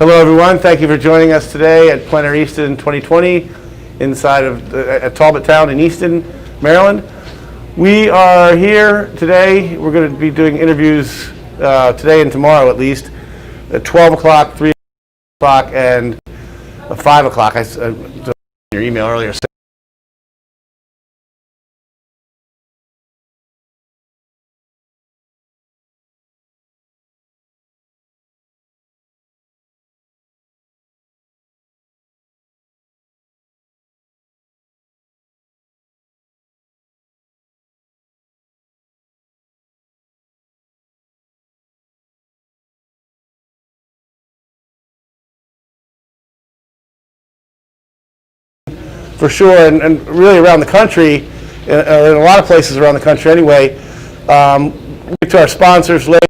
Hello, everyone. Thank you for joining us today at Plein Air Easton 2020 inside of at Talbot Town in Easton, Maryland. We are here today. We're going to be doing interviews today and tomorrow at least at 12 o'clock, 3 o'clock, and 5 o'clock. I saw your email earlier. For sure, and really around the country, in a lot of places around the country anyway. We'll get to our sponsors later.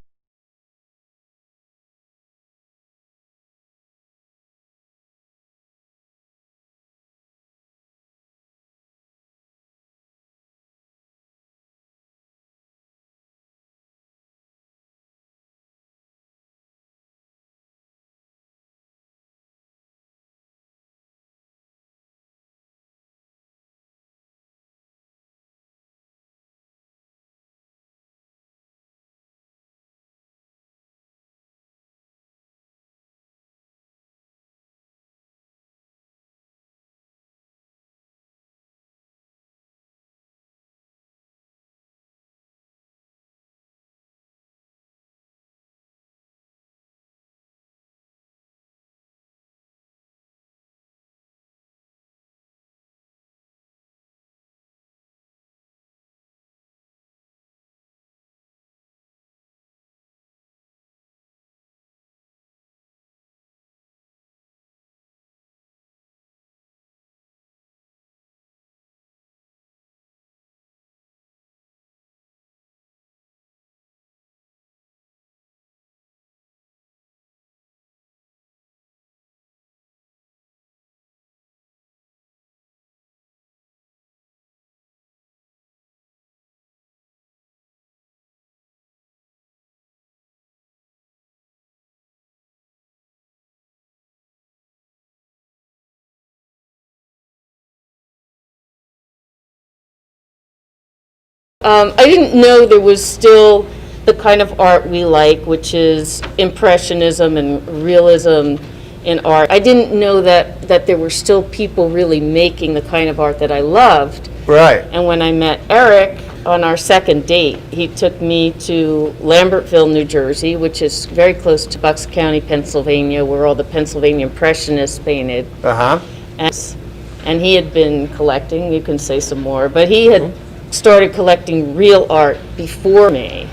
I didn't know there was still the kind of art we like, which is impressionism and realism in art. I didn't know that there were still people really making the kind of art that I loved. Right. And when I met Eric on our second date, he took me to Lambertville, New Jersey, which is very close to Bucks County, Pennsylvania, where all the Pennsylvania Impressionists painted. And he had been collecting, you can say some more, but he had started collecting real art before me.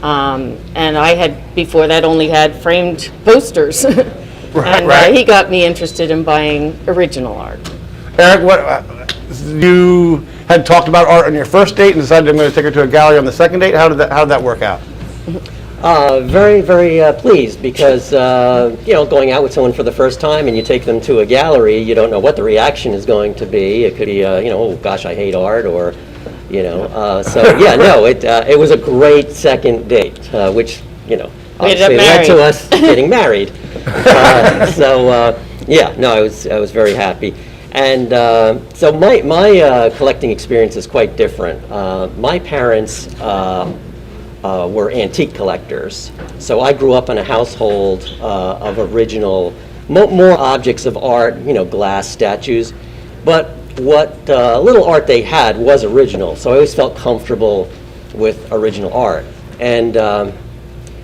And I had, before that, only had framed posters. Right. He got me interested in buying original art. Eric, you had talked about art on your first date and decided I'm going to take her to a gallery on the second date. How did that work out? Very, very pleased because, going out with someone for the first time and you take them to a gallery, you don't know what the reaction is going to be. It could be, oh gosh, I hate art, or, it was a great second date, which, obviously led to us getting married. I was very happy. And so my collecting experience is quite different. My parents were antique collectors. So I grew up in a household of original, more objects of art, glass statues. But what little art they had was original. So I always felt comfortable with original art. And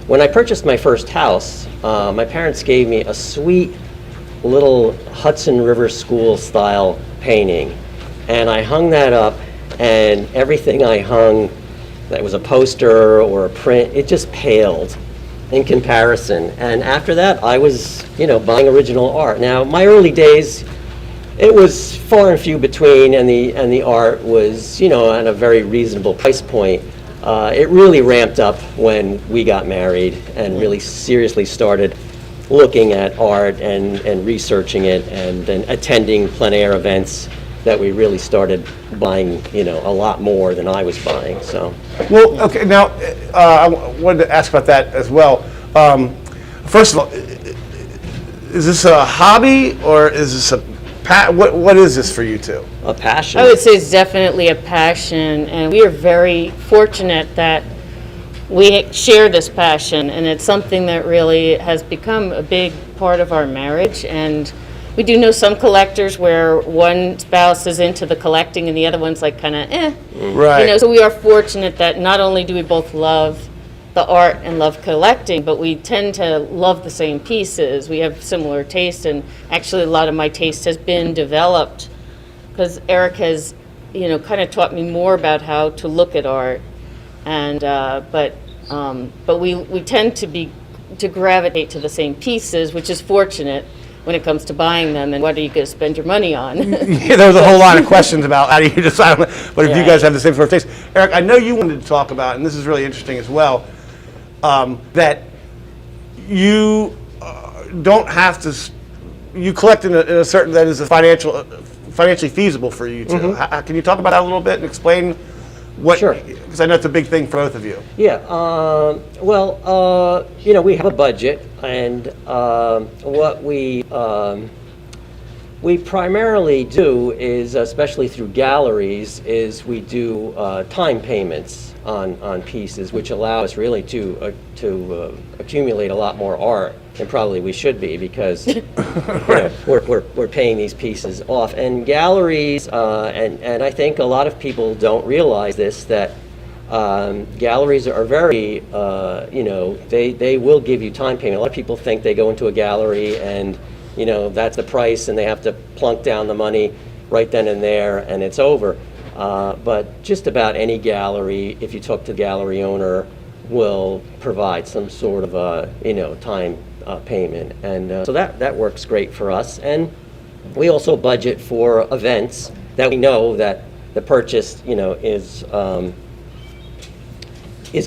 when I purchased my first house, my parents gave me a sweet little Hudson River School style painting. And I hung that up, and everything I hung that was a poster or a print, it just paled in comparison. And after that, I was, buying original art. Now, my early days, it was far and few between, and the art was, at a very reasonable price point. It really ramped up when we got married and really seriously started looking at art and researching it, and then attending plein air events that we really started buying, a lot more than I was buying. So. Well, okay. Now, I wanted to ask about that as well. First of all, is this a hobby or is this a what is this for you two? A passion. I would say it's definitely a passion, and we are very fortunate that we share this passion, and it's something that really has become a big part of our marriage. And we do know some collectors where one spouse is into the collecting and the other one's like kind of Right. You know, so we are fortunate that not only do we both love the art and love collecting, but we tend to love the same pieces. We have similar tastes, and actually a lot of my taste has been developed because Eric has, you know, kind of taught me more about how to look at art. And but we tend to gravitate to the same pieces, which is fortunate when it comes to buying them. And what are you going to spend your money on? Yeah, there was a whole lot of questions about how do you decide, but if you guys have the same sort of taste. Eric, I know you wanted to talk about, and this is really interesting as well, that you don't have to, you collect in a certain, that is financially feasible for you two. Can you talk about that a little bit and explain what, Sure. because I know it's a big thing for both of you. Yeah, well, you know, we have a budget, and what we primarily do is, especially through galleries, is we do time payments on pieces, which allow us really to accumulate a lot more art than probably we should be, because you know, we're paying these pieces off. And galleries, and I think a lot of people don't realize this, that galleries are very, you know, they will give you time payment. A lot of people think they go into a gallery and, you know, that's the price and they have to plunk down the money right then and there and it's over. But just about any gallery, if you talk to the gallery owner, will provide some sort of you know, time payment. And so that works great for us. And we also budget for events that we know that the purchase, you know, is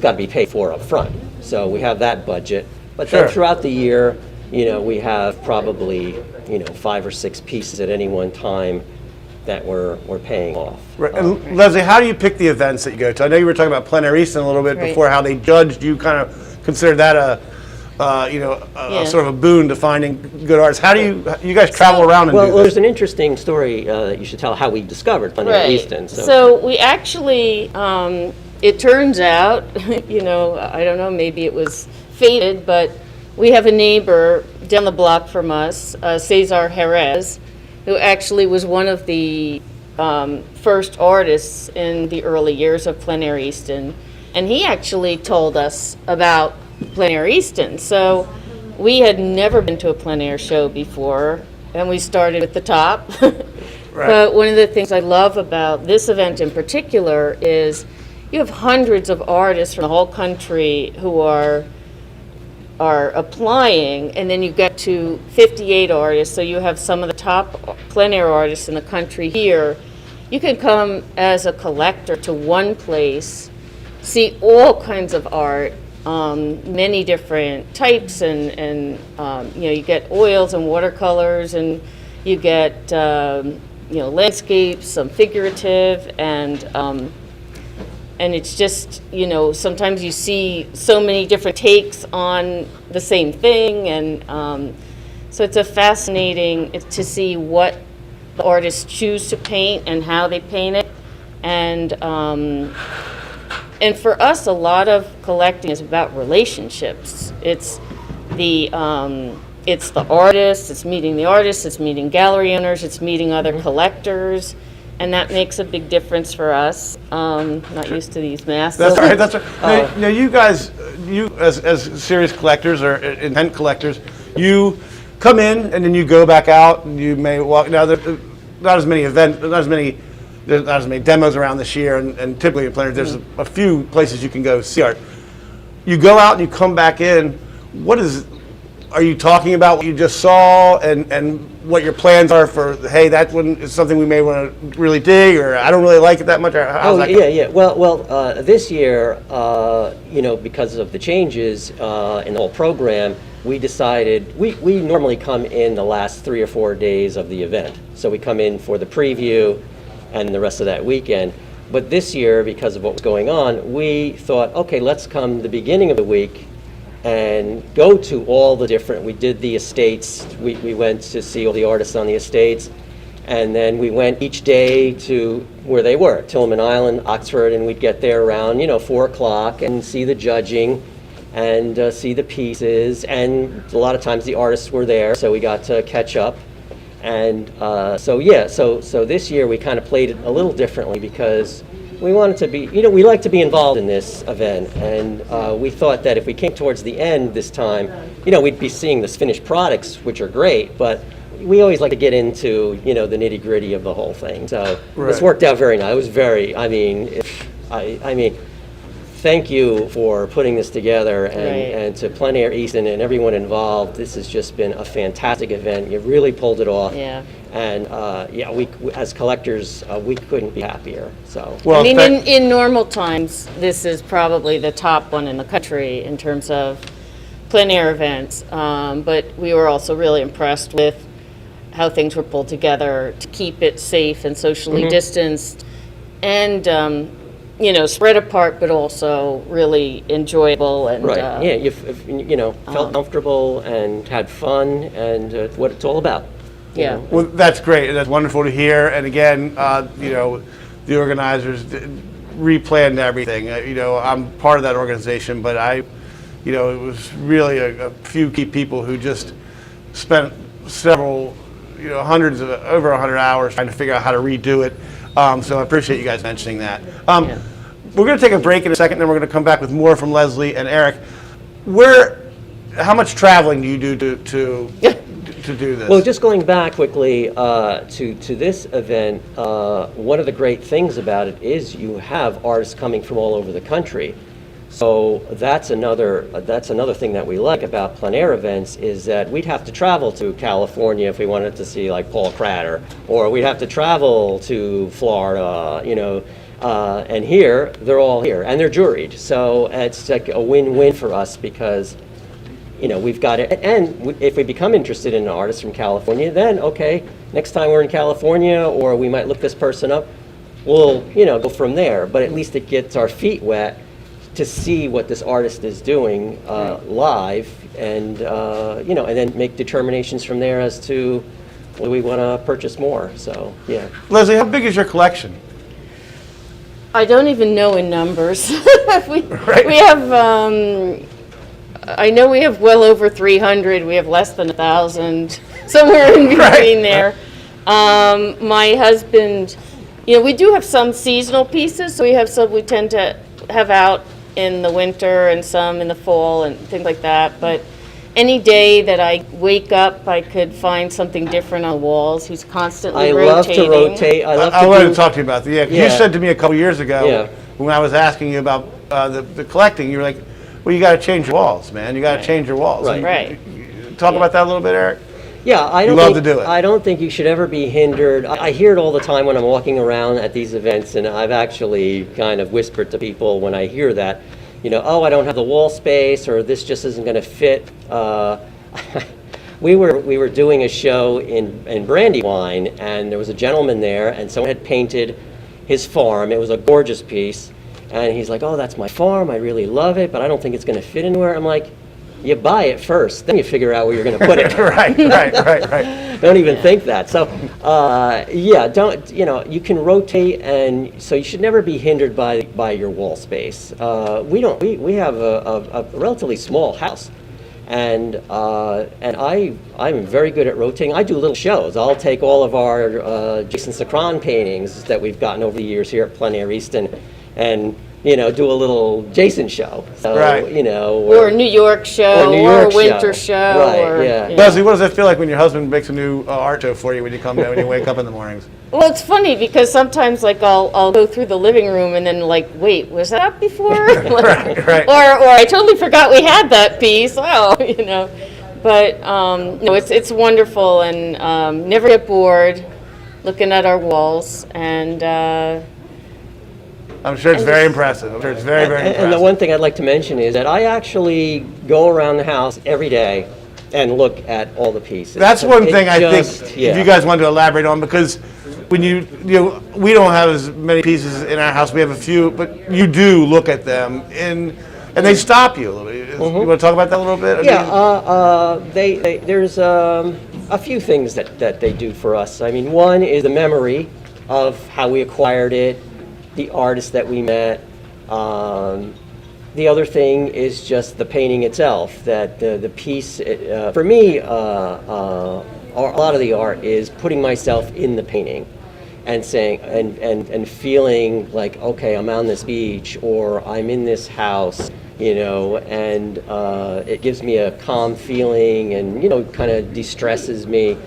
got to be paid for up front. So we have that budget. But Sure. then throughout the year, you know, we have probably, you know, 5 or 6 pieces at any one time that we're paying off. Right. And Leslie, how do you pick the events that you go to? I know you were talking about Plein Air Easton a little bit Right. before, how they judged. You kind of consider that a Yeah. sort of a boon to finding good artists. How do you guys travel around and Well, do there's this? an interesting story that you should tell, how we discovered Plein Air Easton. So we actually, it turns out, you know, I don't know, maybe it was fated, but we have a neighbor down the block from us, Cesar Jerez, who actually was one of the first artists in the early years of Plein Air Easton. And he actually told us about Plein Air Easton. So we had never been to a plein air show before, and we started at the top. But one of the things I love about this event in particular is you have hundreds of artists from the whole country who are applying, and then you get to 58 artists, so you have some of the top plein air artists in the country here. You can come as a collector to one place, see all kinds of art, many different types, and you know, you get oils and watercolors, and you get you know, landscapes, some figurative, and it's just, you know, sometimes you see so many different takes on the same thing, and so it's a fascinating to see what the artists choose to paint and how they paint it, and for us, a lot of collecting is about relationships. It's the artist, it's meeting the artist, it's meeting gallery owners, it's meeting other collectors, and that makes a big difference for us. Not used to these masks. That's right. That's right. Now, you guys, you as serious collectors or intent collectors, you come in and then you go back out and you may walk. Now, there's not as many events, there's not as many demos around this year, and typically in plein air, there's a few places you can go see art. You go out and you come back in. Are you talking about what you just saw and what your plans are for, hey, that one is something we may want to really dig, or I don't really like it that much, or how's that going? Yeah. Well, this year, you know, because of the changes in the whole program, we decided, we normally come in the last 3 or 4 days of the event. So we come in for the preview and the rest of that weekend. But this year, because of what was going on, we thought, okay, let's come the beginning of the week and go to all the different, we did the estates, we went to see all the artists on the estates, and then we went each day to where they were, Tillman Island, Oxford, and we'd get there around, 4 o'clock and see the judging and see the pieces, and a lot of times the artists were there, so we got to catch up. And so this year we kind of played it a little differently because we wanted to be, we like to be involved in this event, and we thought that if we came towards the end this time, we'd be seeing the finished products, which are great, but we always like to get into, the nitty-gritty of the whole thing. So this worked out very nice. It was very, I mean, thank you for putting this together, and to Plein Air Easton and everyone involved. This has just been a fantastic event. You really pulled it off. Yeah. And we as collectors, we couldn't be happier. So. Well, I mean, in normal times, this is probably the top one in the country in terms of plein air events. But we were also really impressed with how things were pulled together to keep it safe and socially distanced, and spread apart, but also really enjoyable. And you felt comfortable and had fun, and what it's all about. Yeah. Well, that's great. That's wonderful to hear. And again, the organizers replanned everything. I'm part of that organization, but it was really a few key people who just spent several, hundreds of, over 100 hours trying to figure out how to redo it. So I appreciate you guys mentioning that. We're going to take a break in a second, then we're going to come back with more from Leslie and Eric. How much traveling do you do to do this? Well, just going back quickly to this event, one of the great things about it is you have artists coming from all over the country. So that's another thing that we like about plein air events, is that we'd have to travel to California if we wanted to see like Paul Kratter, or we'd have to travel to Florida, and here they're all here and they're juried. So it's like a win-win for us because we've got it, and if we become interested in an artist from California, then okay, next time we're in California, or we might look this person up, we'll go from there. But at least it gets our feet wet to see what this artist is doing live, and and then make determinations from there as to whether we want to purchase more. So yeah. Leslie, how big is your collection? I don't even know in numbers. we have. I know we have well over 300. We have less than 1,000, somewhere in between there. My husband, we do have some seasonal pieces. So we have some we tend to have out in the winter and some in the fall and things like that. But any day that I wake up, I could find something different on the walls. He's constantly rotating. I love to rotate. I wanted to talk to you about that. Yeah, you said to me a couple years ago when I was asking you about the collecting, you were like, well, you got to change your walls, man. You got to change your walls. Right. Talk about that a little bit, Eric. Yeah, I don't love to do it. I don't think you should ever be hindered. I hear it all the time when I'm walking around at these events, and I've actually kind of whispered to people when I hear that, oh, I don't have the wall space, or this just isn't going to fit. We were doing a show in Brandywine, and there was a gentleman there, and someone had painted his farm. It was a gorgeous piece. And he's like, oh, that's my farm. I really love it, but I don't think it's going to fit anywhere. I'm like, you buy it first, then you figure out where you're going to put it. Right. Don't even think that. So, don't, you can rotate, and so you should never be hindered by your wall space. We have a relatively small house, and I'm very good at rotating. I do little shows. I'll take all of our Jason Sacron paintings that we've gotten over the years here at Plein Air Easton, and do a little Jason show. So, or a New York show, or a winter show. Right, yeah. Leslie, what does it feel like when your husband makes a new art show for you when you come down, when you wake up in the mornings? Well, it's funny because sometimes I'll go through the living room and then wait, was that up before? Right. Or I totally forgot we had that piece. Oh, But it's wonderful, and never get bored looking at our walls, and I'm sure it's very impressive. I'm sure it's very, very impressive. And the one thing I'd like to mention is that I actually go around the house every day and look at all the pieces. That's one thing I think if you guys want to elaborate on, because when we don't have as many pieces in our house. We have a few, but you do look at them, and And they stop you a little bit. You want to talk about that a little bit? I Yeah, there's a few things that they do for us. I mean, one is the memory of how we acquired it, the artist that we met. The other thing is just the painting itself, that the piece, for me, a lot of the art is putting myself in the painting and saying, and feeling like, okay, I'm on this beach or I'm in this house, you know, and it gives me a calm feeling and, you know, kind of de-stresses me.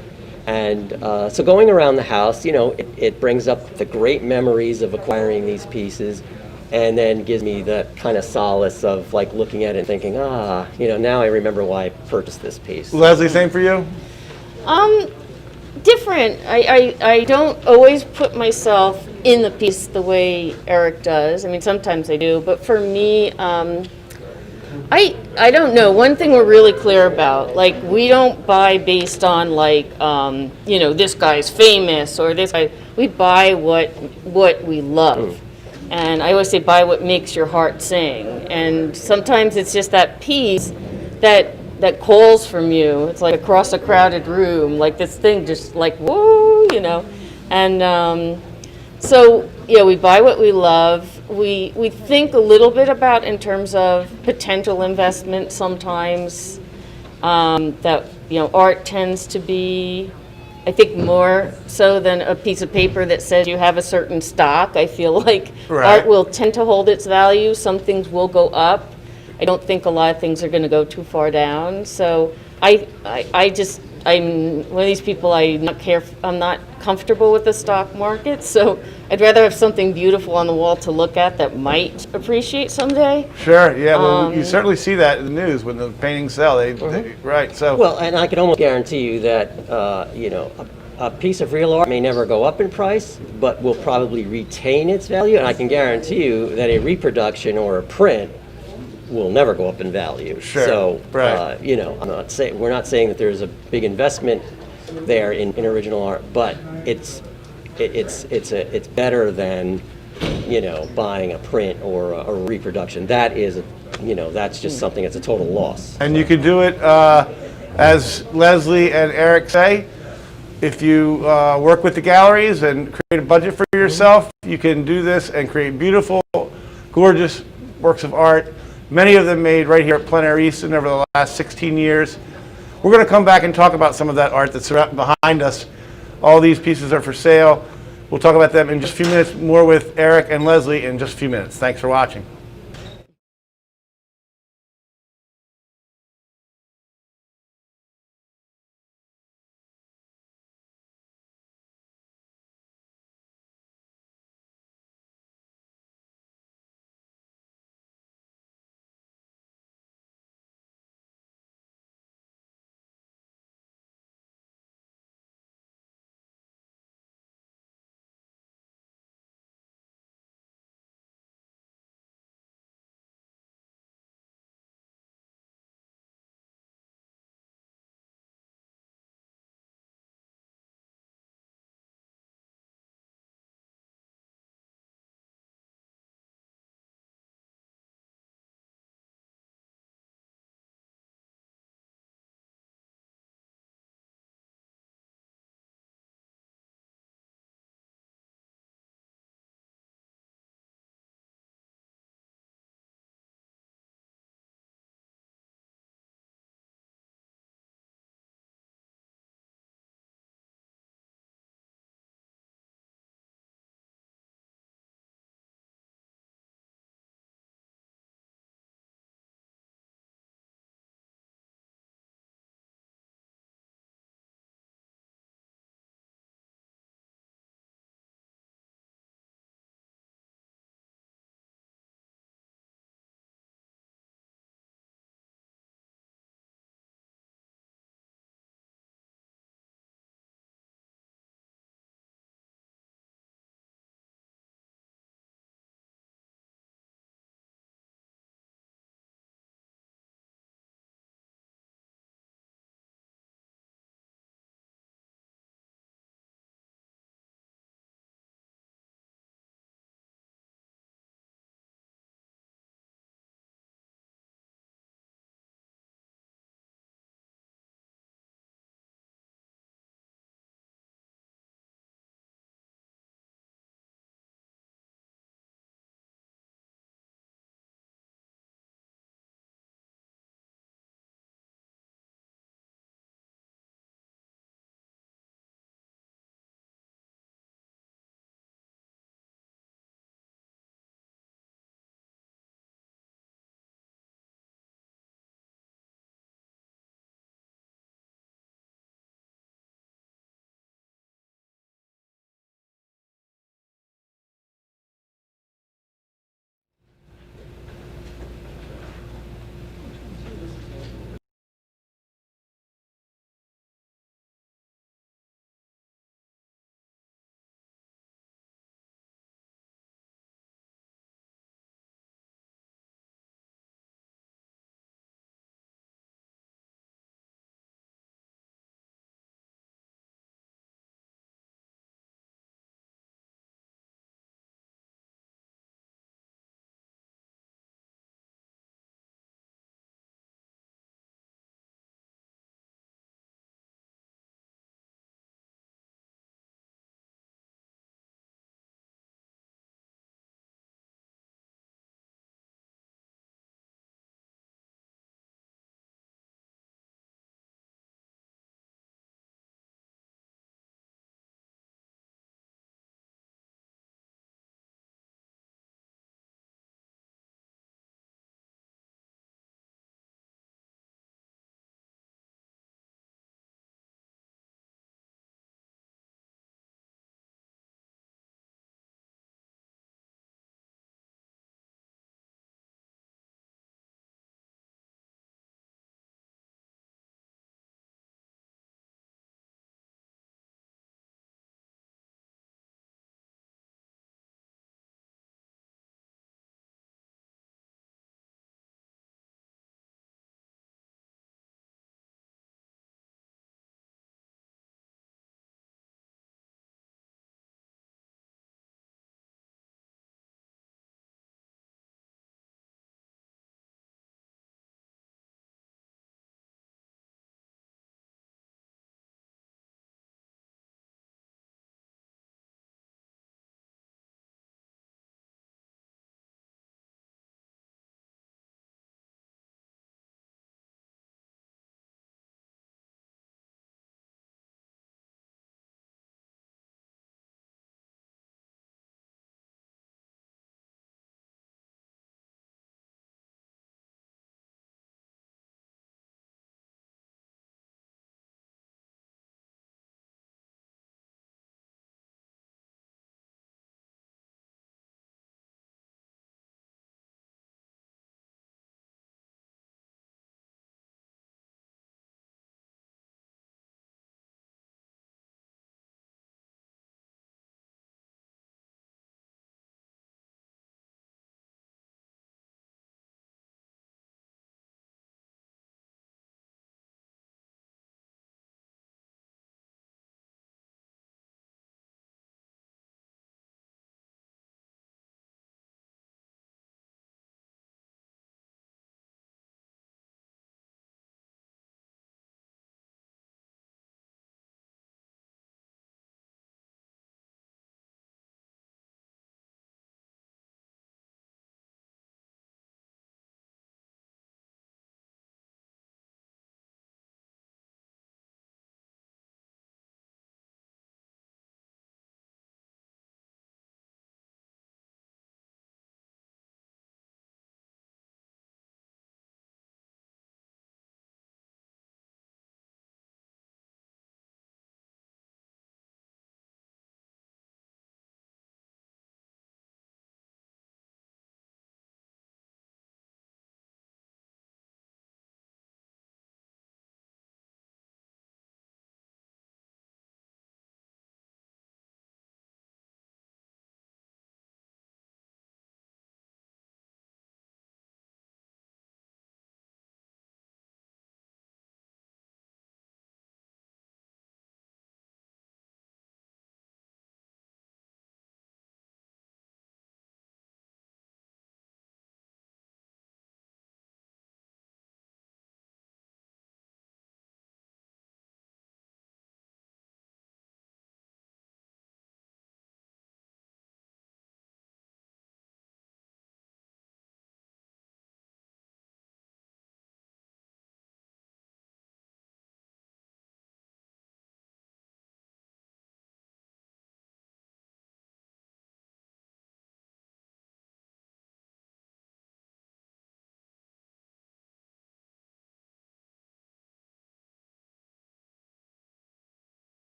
And so going around the house, you know, it brings up the great memories of acquiring these pieces, and then gives me that kind of solace of like looking at it and thinking, you know, now I remember why I purchased this piece. Leslie, same for you? Different. I don't always put myself in the piece the way Eric does. I mean, sometimes I do, but for me, I don't know. One thing we're really clear about, like, we don't buy based on like, you know, this guy's famous or this guy. We buy what we love. And I always say, buy what makes your heart sing. And sometimes it's just that piece that calls from you. It's like across a crowded room, like this thing just like, whoa, you know. And so, yeah, we buy what we love. We think a little bit about in terms of potential investment sometimes, that, you know, art tends to be, I think, more so than a piece of paper that says you have a certain stock. I feel like art will tend to hold its value. Some things will go up. I don't think a lot of things are going to go too far down. So I'm one of these people. I'm not comfortable with the stock market. So I'd rather have something beautiful on the wall to look at that might appreciate someday. Sure. Yeah. Well, you certainly see that in the news when the paintings sell. Right. So. Well, and I can almost guarantee you that you know, a piece of real art may never go up in price, but will probably retain its value. And I can guarantee you that a reproduction or a print will never go up in value. Sure. So, you know, we're not saying that there's a big investment there in original art, but it's better than, you know, buying a print or a reproduction. That is, you know, that's just something that's a total loss. And you can do it, as Leslie and Eric say, if you work with the galleries and create a budget for yourself, you can do this and create beautiful, gorgeous works of art. Many of them made right here at Plein Air Easton over the last 16 years. We're going to come back and talk about some of that art that's behind us. All these pieces are for sale. We'll talk about them in just a few minutes, more with Eric and Leslie in just a few minutes. Thanks for watching.